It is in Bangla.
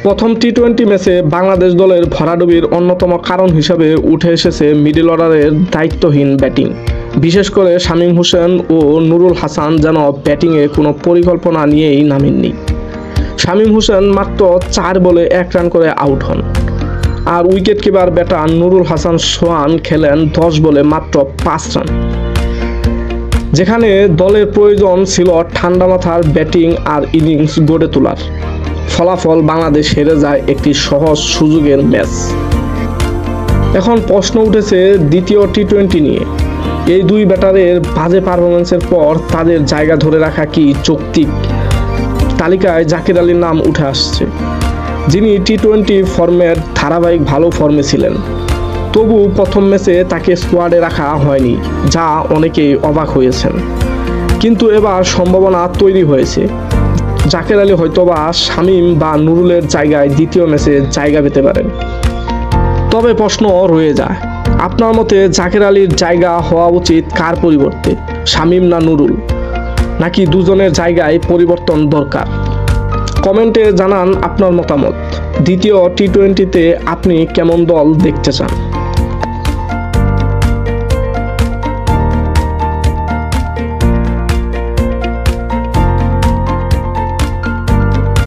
প্রথম টি-20 ম্যাচে বাংলাদেশ দলের ভরাডুবির অন্যতম কারণ হিসেবে উঠে এসেছে মিডল অর্ডারের দায়িত্বহীন ব্যাটিং। বিশেষ করে শামীম হোসেন ও নুরুল হাসান যেন ব্যাটিংয়ে কোনো পরিকল্পনা নিয়েই নামেননি। শামীম হোসেন মাত্র 4 বলে 1 রান করে আউট হন, আর wicket keeper batter Nurul Hasan Sohan খেলেন 10 বলে মাত্র 5 রান। যেখানে দলের প্রয়োজন ছিল ঠান্ডা মাথার ব্যাটিং আর ইনিংস গড়ে তোলার, ফলাফল বাংলাদেশ হেরে যায় একটি সহজ সুযোগের ম্যাচ। এখন প্রশ্ন উঠেছে দ্বিতীয় টি-20 নিয়ে। এই দুই ব্যাটারের বাজে পারফরমেন্সের পর তাদের জায়গা ধরে রাখা কি যৌক্তিক? তালিকায় জাকির আলীর নাম উঠে আসছে, যিনি টি-20 ফর্মের ধারাবাহিক ভালো ফর্মে ছিলেন। তবু প্রথম ম্যাচে তাকে স্কোয়াডে রাখা হয়নি, যা অনেকেই অবাক হয়েছেন। কিন্তু এবার সম্ভাবনা তৈরি হয়েছে, জাকির আলী হয়তোবা শামীম বা নুরুলের জায়গায় দ্বিতীয় ম্যাচে জায়গা পেতে পারেন। তবে প্রশ্ন রয়ে যায়, আপনার মতে জাকির আলীর জায়গা হওয়া উচিত কার পরিবর্তে, শামীম না নুরুল, নাকি দুজনের জায়গায় পরিবর্তন দরকার? কমেন্টে জানান আপনার মতামত। দ্বিতীয় টি-20তে আপনি কেমন দল দেখতে চান?